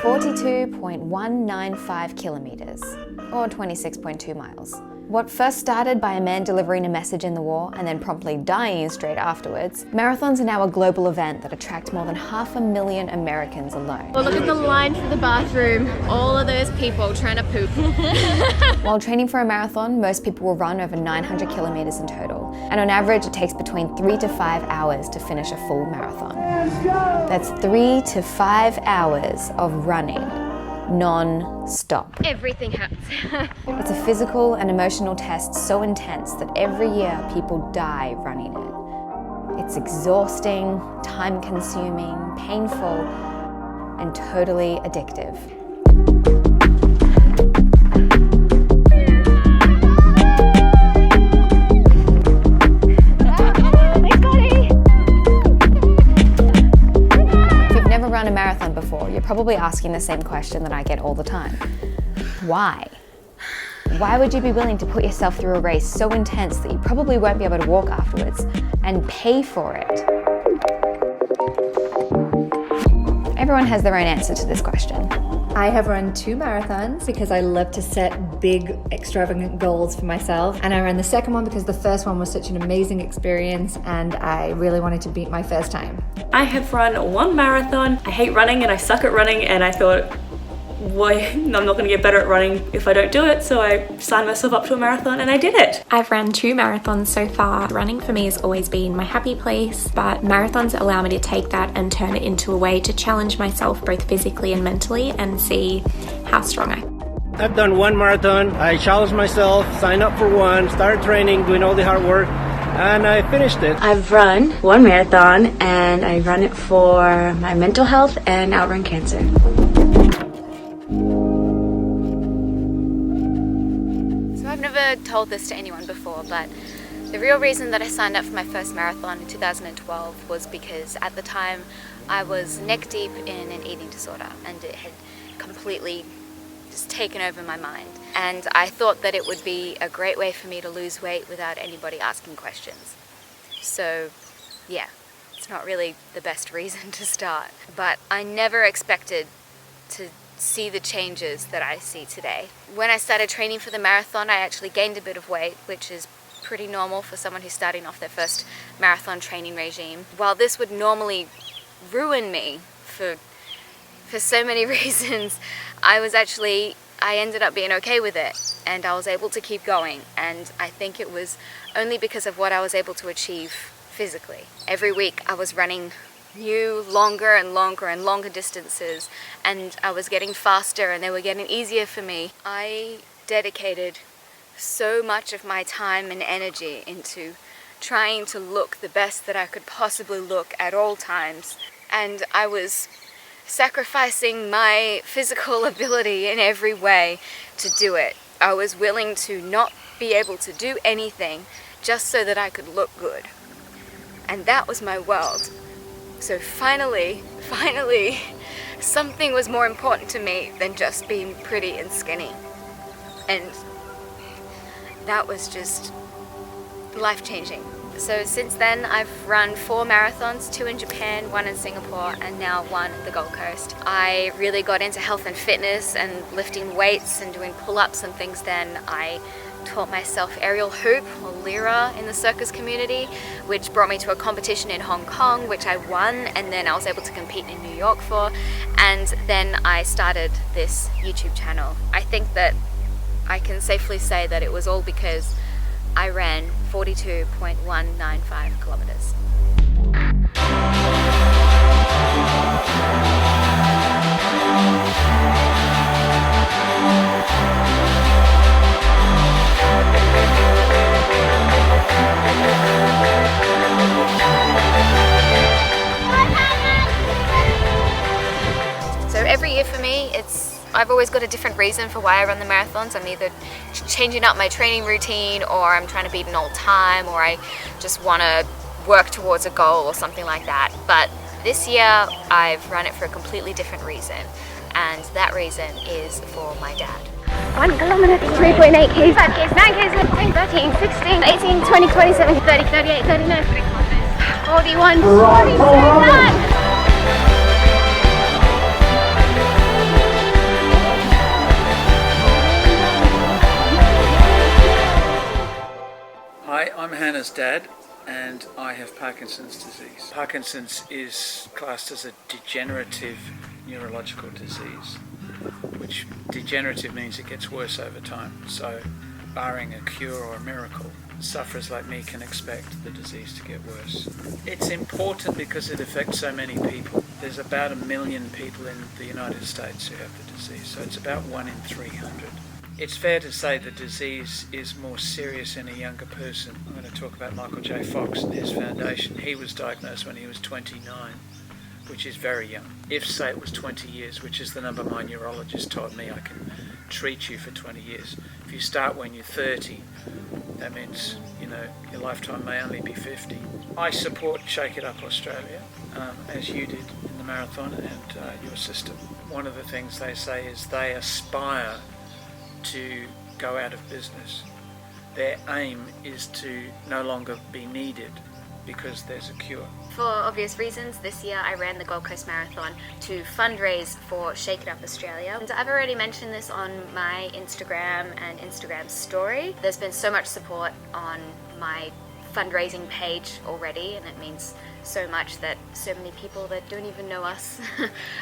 42.195 kilometers, or 26.2 miles. What first started by a man delivering a message in the war and then promptly dying straight afterwards, marathons are now a global event that attracts more than 500,000 Americans alone. Well, look at the line for the bathroom. All of those people trying to poop. While training for a marathon, most people will run over 900 kilometers in total, and on average it takes between 3 to 5 hours to finish a full marathon. That's 3 to 5 hours of running, non-stop. Everything hurts. It's a physical and emotional test so intense that every year people die running it. It's exhausting, time-consuming, painful, and totally addictive. Run a marathon before, you're probably asking the same question that I get all the time. Why? Why would you be willing to put yourself through a race so intense that you probably won't be able to walk afterwards and pay for it? Everyone has their own answer to this question. I have run 2 marathons because I love to set big, extravagant goals for myself. And I ran the second one because the first one was such an amazing experience and I really wanted to beat my first time. I have run 1 marathon. I hate running and I suck at running, and I thought, why, I'm not going to get better at running if I don't do it, so I signed myself up to a marathon and I did it. I've run 2 marathons so far. Running for me has always been my happy place, but marathons allow me to take that and turn it into a way to challenge myself both physically and mentally and see how strong I am. I've done 1 marathon. I challenged myself, signed up for one, started training, doing all the hard work, and I finished it. I've run 1 marathon and I run it for my mental health and outrun cancer. I've never told this to anyone before, but the real reason that I signed up for my first marathon in 2012 was because at the time I was neck deep in an eating disorder and it had completely just taken over my mind. And I thought that it would be a great way for me to lose weight without anybody asking questions. So yeah, it's not really the best reason to start, but I never expected to see the changes that I see today. When I started training for the marathon, I actually gained a bit of weight, which is pretty normal for someone who's starting off their first marathon training regime. While this would normally ruin me for so many reasons, I ended up being okay with it, and I was able to keep going, and I think it was only because of what I was able to achieve physically. Every week I was running new, longer and longer and longer distances, and I was getting faster and they were getting easier for me. I dedicated so much of my time and energy into trying to look the best that I could possibly look at all times, and I was sacrificing my physical ability in every way to do it. I was willing to not be able to do anything just so that I could look good, and that was my world. So finally, something was more important to me than just being pretty and skinny. And that was just life-changing. So since then, I've run 4 marathons, 2 in Japan, 1 in Singapore, and now 1 at the Gold Coast. I really got into health and fitness and lifting weights and doing pull-ups and things then. I taught myself aerial hoop, or lira, in the circus community, which brought me to a competition in Hong Kong, which I won, and then I was able to compete in New York for, and then I started this YouTube channel. I think that I can safely say that it was all because I ran 42.195 kilometers. So every year for me, I've always got a different reason for why I run the marathons. I'm either changing up my training routine, or I'm trying to beat an old time, or I just want to work towards a goal or something like that. But this year I've run it for a completely different reason, and that reason is for my dad. 1 kilometer, 3.8 k's, 5 k's, 9 k's, 10, 13, 16, 18, 20, 27, 30, 38, 39, 41, 42, done! Hannah's dad, and I have Parkinson's disease. Parkinson's is classed as a degenerative neurological disease, which degenerative means it gets worse over time. So, barring a cure or a miracle, sufferers like me can expect the disease to get worse. It's important because it affects so many people. There's about 1 million people in the United States who have the disease, so it's about 1 in 300. It's fair to say the disease is more serious in a younger person. I'm going to talk about Michael J. Fox and his foundation. He was diagnosed when he was 29, which is very young. If, say, it was 20 years, which is the number my neurologist told me, I can treat you for 20 years. If you start when you're 30, that means, your lifetime may only be 50. I support Shake It Up Australia, as you did in the marathon, and your sister. One of the things they say is they aspire to go out of business. Their aim is to no longer be needed because there's a cure. For obvious reasons, this year I ran the Gold Coast Marathon to fundraise for Shake It Up Australia. And I've already mentioned this on my Instagram and Instagram story. There's been so much support on my fundraising page already, and it means so much that so many people that don't even know us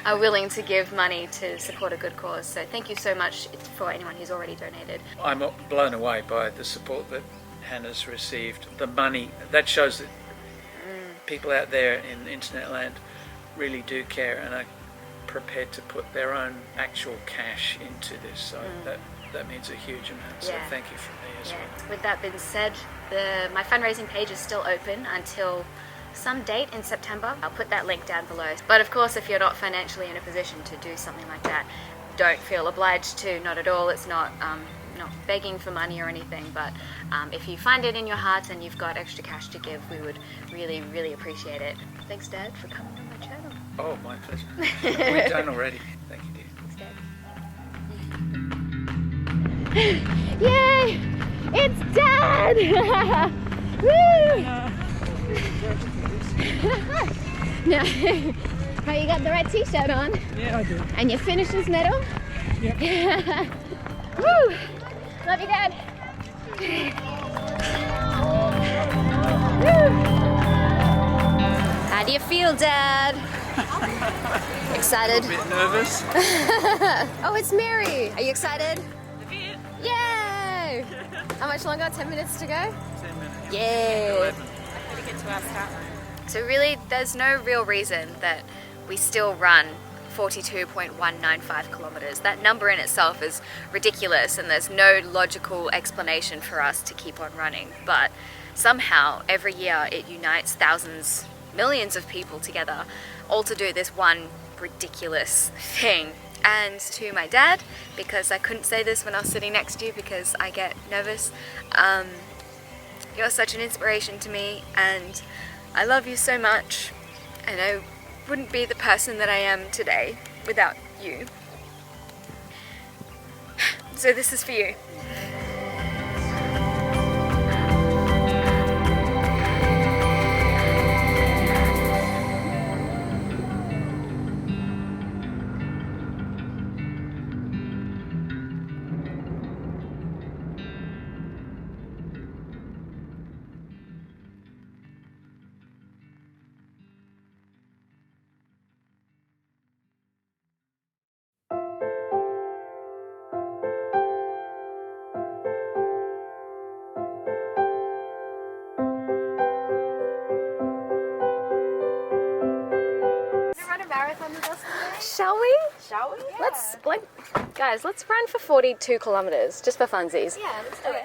are willing to give money to support a good cause. So thank you so much for anyone who's already donated. I'm blown away by the support that Hannah's received. The money, that shows that people out there in internet land really do care and are prepared to put their own actual cash into this. So that means a huge amount. So thank you from me as well. With that being said, my fundraising page is still open until some date in September. I'll put that link down below. But of course, if you're not financially in a position to do something like that, don't feel obliged to, not at all. It's not begging for money or anything, but if you find it in your heart and you've got extra cash to give, we would really, really appreciate it. Thanks, Dad, for coming on my channel. Oh, my pleasure. We're done already. Thank you, dear. Thanks, Dad. Yay! It's Dad! Woo! No. Oh, you got the right t-shirt on? Yeah, I do. And your finisher's medal? Yep. Woo! Love you, Dad. How do you feel, Dad? Excited? A bit nervous. Oh, it's Mary. Are you excited? A bit. Yay! How much longer? 10 minutes to go? 10 minutes. Yay! 11. To get to our start line. So really, there's no real reason that we still run 42.195 kilometers. That number in itself is ridiculous, and there's no logical explanation for us to keep on running. But somehow, every year, it unites thousands, millions of people together, all to do this one ridiculous thing. And to my dad, because I couldn't say this when I was sitting next to you because I get nervous, you're such an inspiration to me, and I love you so much, and I wouldn't be the person that I am today without you. So this is for you. Shall we? Shall we? Let's, guys, let's run for 42 kilometers, just for funsies. Yeah, let's do it.